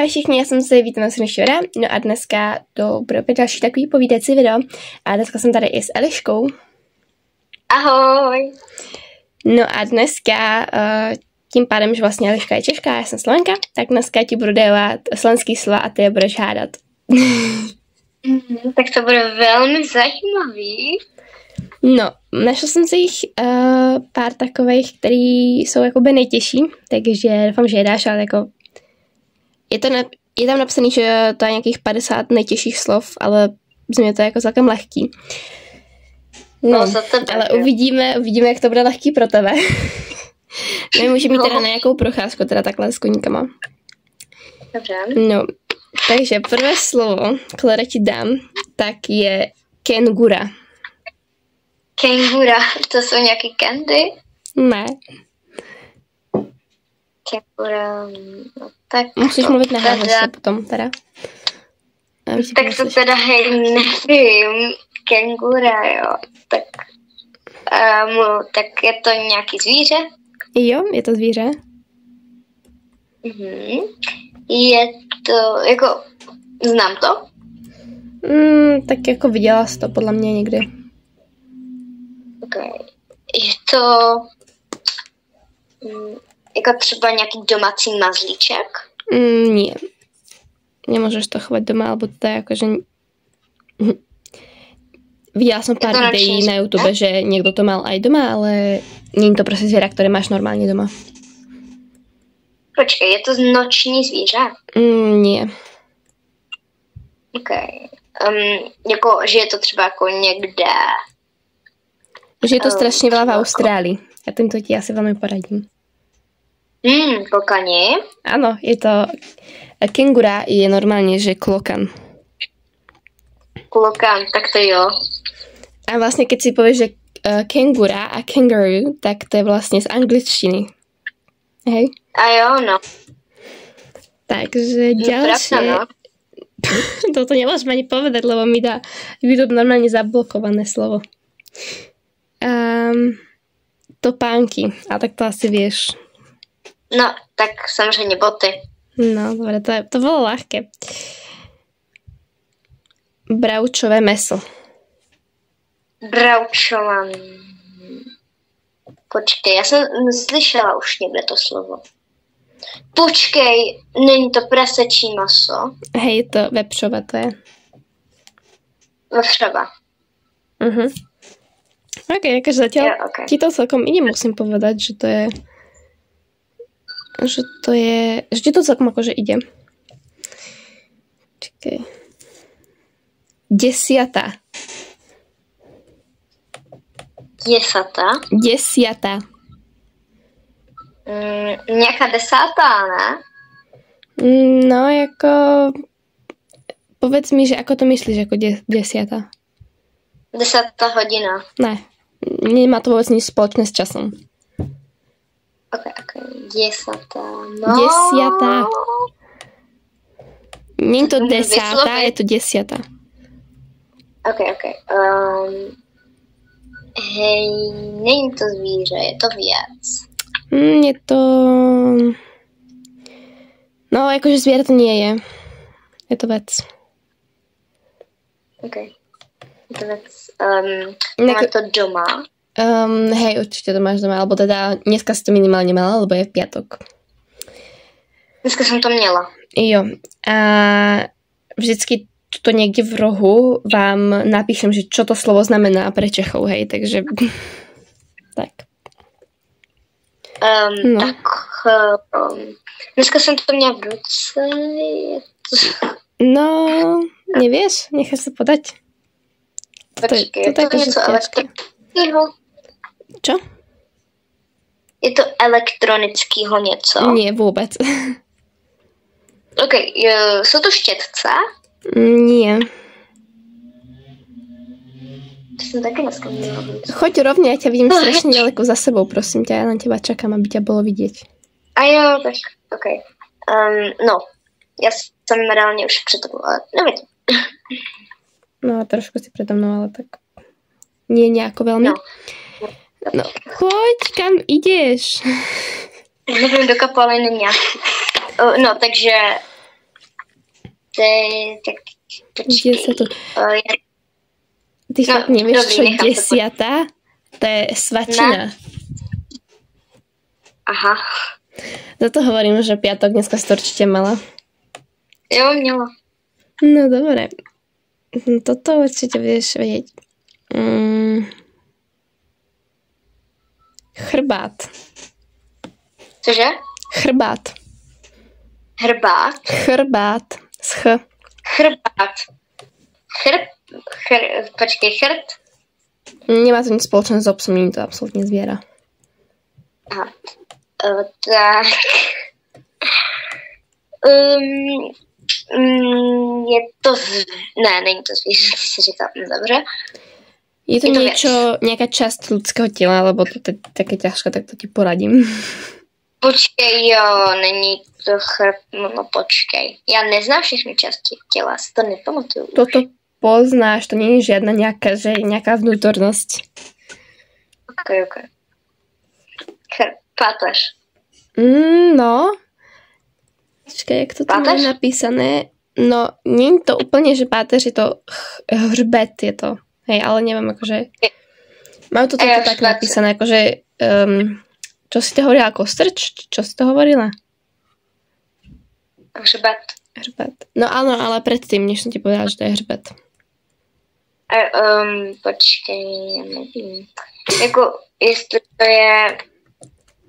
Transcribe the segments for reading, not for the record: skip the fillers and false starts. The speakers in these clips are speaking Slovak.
Ahoj všichni, já jsem se vítám Švera, no a dneska to bude opět další takový povídací video a dneska jsem tady i s Eliškou. Ahoj. No a dneska, tím pádem, že vlastně Eliška je Češka a já jsem Slovenka, tak dneska ti budu dávat slovenský slova a ty je budeš hádat. Tak to bude velmi zajímavý. No, našla jsem si jich pár takových, který jsou jakoby nejtěžší, takže doufám, že je dáš, ale jako je tam napsaný, že to je nějakých 50 nejtěžších slov, ale z mě to je jako celkem lehký. No, ale uvidíme, jak to bude lehký pro tebe. My můžeme jít teda na nějakou procházku, teda takhle s koníkama. Dobře. No, takže prvé slovo, které ti dám, tak je kengura. Kengura, to jsou nějaký candy? Ne. Kengura, no tak... Musíš mluvit na hlas potom, teda. Tak to teda, hej, nevím. Kengura, jo. Tak je to nějaký zvíře? Jo, je to zvíře. Je to, jako, znám to? Tak jako viděla jsi to podle mě někdy. Okay. Je to jako třeba nějaký domácí mazlíček? Nie. Nemôžeš to chovať doma, alebo to je akože... Videla som pár videí na YouTube, že niekto to mal aj doma, ale nie je to prostě zviera, ktoré máš normálně doma. Počkej, je to noční zvíře? Nie. Ok. Jako, že je to třeba jako někde... Že je to strašně veľa v Austrálii. Ja týmto ti asi veľmi poradím. Klokani? Áno, je to... Kengura je normálně, že klokan. Klokan, tak to jo. A vlastně, keď si povieš, že kengura a kangaroo, tak to je vlastně z angličtiny. Hej? A jo, no. Takže ďalšie... No. Toto nemôžem ani povedať, lebo mi dá YouTube normálne zablokované slovo. Topánky. A tak to asi vieš. No, tak samozřejmě boty. No, dobre, to bolo ľahké. Bravčové meso. Bravčovaný. Počkej, já jsem slyšela už někde to slovo. Počkej, není to prasečí maso? Hej, je to vepřové, to je. Vepřové. Ok, akože zatiaľ ti to celkom ide, musím povedať, že ti to celkom akože ide. Čakaj. Desiata. Nějaká desátá, ne? No, jako... Povedz mi, že ako to myslíš, ako desiata? 10. hodina. Ne, nemá to vôbec nič spoločné s časom. Ok. Desátá. No. Desiata. Nie je to desátá, je to desiata. Ok. Hej, není to zvíře, je to věc. Je to... No, jakože zviera to nie je. Je to vec. Ok. Je to vec. Máme to doma? Hej, určite to máš doma, alebo teda dneska si to minimálne mala, lebo je v piatok. Dneska som to měla. Jo. A vždycky to niekde v rohu vám napíšem, že čo to slovo znamená pre Čechov, hej, takže tak. No. Tak dneska som to měla v ruce. No, nevieš? Necháš sa podať. Počkej, je to něco elektronického? Čo? Je to elektronického něco? Nie, vôbec. Ok, jsou to štětce? Nie. To jsem taky dneska měla v ruce. Choď rovne, ja ťa vidím strašne ďaleko za sebou, prosím ťa, ja na teba čakám, aby ťa bolo vidieť. A jo, tak, ok. No, já jsem reálně už před tebou, ale nevidím. No, trošku si predo mnou, ale tak nie nejako veľmi. No, choď, kam ideš? Nevím, do kapaliny nějaký. No, takže tak Kde počkej. sa to... Ty No, fakt nevieš, dobrý, čo nechám to 10? To je svačina. Aha. Za to hovorím, že piatok dneska si to určite mala. Jo, měla. No dobre. Toto určite budeš vedieť. Chrbát. Cože? Chrbát. Hrbát. Chrbát. S ch. Chrbát. Počkej, chrt? Nemá to nič spoločné s obsom, nie je to absolútne zviera. Aha. Tak. Je to ne, není to zvíře, ty si říkal, dobře. Je to nejaká časť ľudského tela, lebo to je také ťažké, tak to ti poradím. Počkej, jo, není to no počkej. Já neznám všechny části těla, si to nepamatuju. Toto poznáš, to nie je žiadna nejaká vnútornosť. Ok. Páteř. No. Počkaj, jak to tam je napísané? No, nie je to úplne, že páteř, je to hřbet, je to. Hej, ale neviem, akože... Mám to tak napísané, akože... čo si to hovorila? Kostrč? Čo si to hovorila? Hřbet. No áno, ale predtým, než som ti povedala, že to je hřbet. Počkej, já nevím. Jako, jestli to je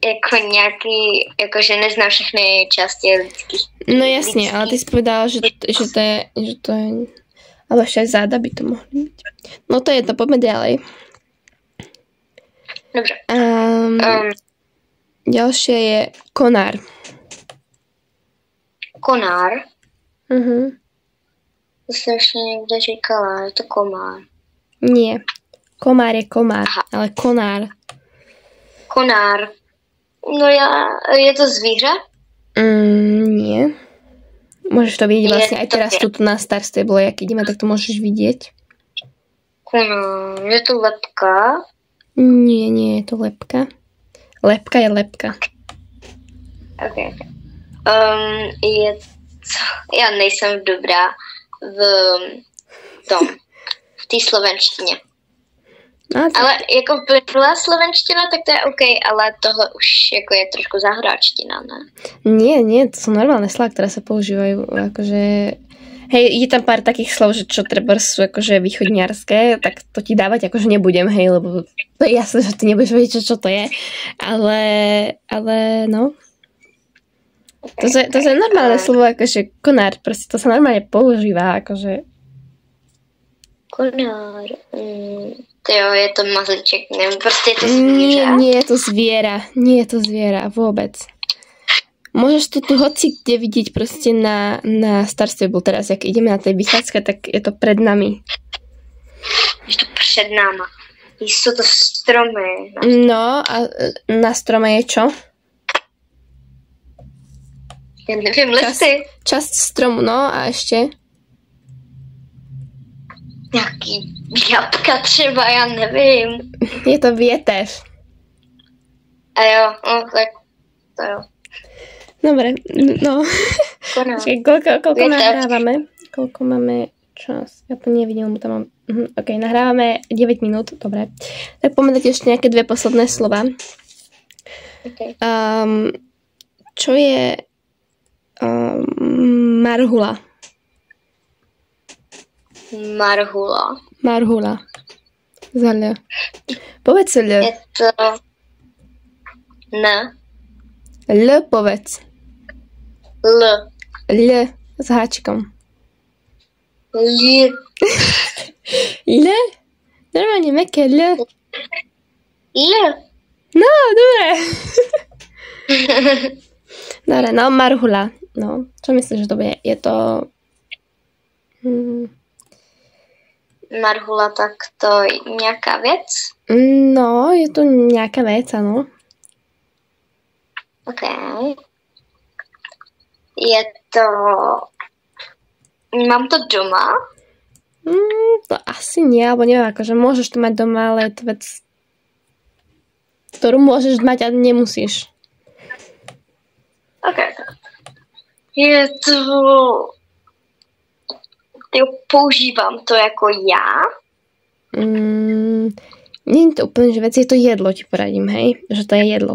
jako nějaký, jakože neznám všechny části lidských. No jasne, ale ty si povedala, že to je... Ale ešte aj záda by to mohli byť. No to je to, poďme ďalej. Dobře. Ďalšie je konár. Konár? To jsem ještě někde říkala, je to komár. Nie. Komár je komár, ale konár. Konár. No je to zvíře? Nie. Môžeš to vidieť vlastne aj teraz tu na Star Stable, jak ideme, tak to môžeš vidieť. Konár. Je to lepka? Nie je to lepka. Lepka je lepka. Ok. Já nejsem dobrá v té slovenštině. Ale jako plynulá slovenština, tak to je OK, ale tohle už jako je trošku zahráčtina, ne? Nie, to sú normálne slova, ktoré sa používajú, akože... Hej, je tam pár takých slov, že čo treba sú akože východniarské, tak to ti dávať akože nebudem, hej, lebo to je jasné, že ty nebudeš vedieť, čo to je, ale no... To je normálne slovo, akože konár, proste to sa normálne používa, akože... Konár... Jo, je to mazlíček, neviem, proste je to zvíře. Nie je to zviera, vôbec. Môžeš to tu hoci kde vidieť proste na Star Stable teraz, jak ideme na tej vychádzke, tak je to pred nami. Je to před náma. Sú to stromy. No, a na strome je čo? Ja neviem, listy. Časť stromu, no a ešte? Nějaký jabka třeba, já nevím. Je to větev. A jo, no tak to jo. Dobre, no. Koľko nahrávame? Koľko máme čas? Ja to nevidím, lebo tam mám... Ok, nahrávame 9 minút, dobre. Tak poďme dať ešte nejaké dve posledné slova. Okay. Čo je marhula? Marhula. Za L. Povedz L. Je to... Ne. L povedz. L. S háčikom. L. L? Normálne meké L. L. No, dobre. Dobre, no marhula. No, čo myslíš, že to bude? Je to... Marhula, tak to je nějaká věc? No, je to nějaká věc, ano. Ok. Je to... Mám to doma? To asi nie, alebo neviem, akože môžeš to mať doma, ale je to vec, ktorú môžeš mať, ale nemusíš. Ok. Je to... používám to jako já? Nie je to úplne, že vec, je to jedlo, ti poradím, hej? Že to je jedlo.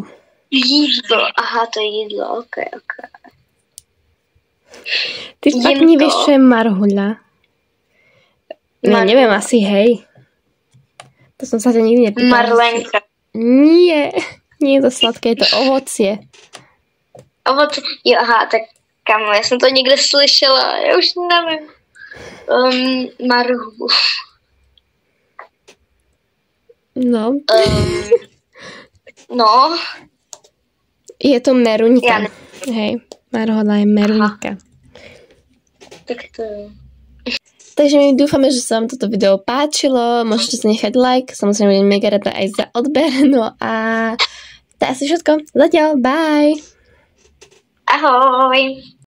Jídlo, aha, to je jídlo, ok. Ty fakt nevieš, čo je marhuľa. No, neviem, asi hej. To som sa ťa nikdy nepýtala. Marlenka. Nie je to sladké, je to ovocie. Ovoce, jo, aha, tak kamo, já jsem to někde slyšela, já už nevím. Marhu. No. No. Je to meruňka. Hej, marhoľa je meruňka. Tak to je. Takže my dúfame, že sa vám toto video páčilo. Môžete si nechať like. Samozrejme, budem mega rada aj za odber. No a to je asi všetko. Zatiaľ. Bye. Ahoj.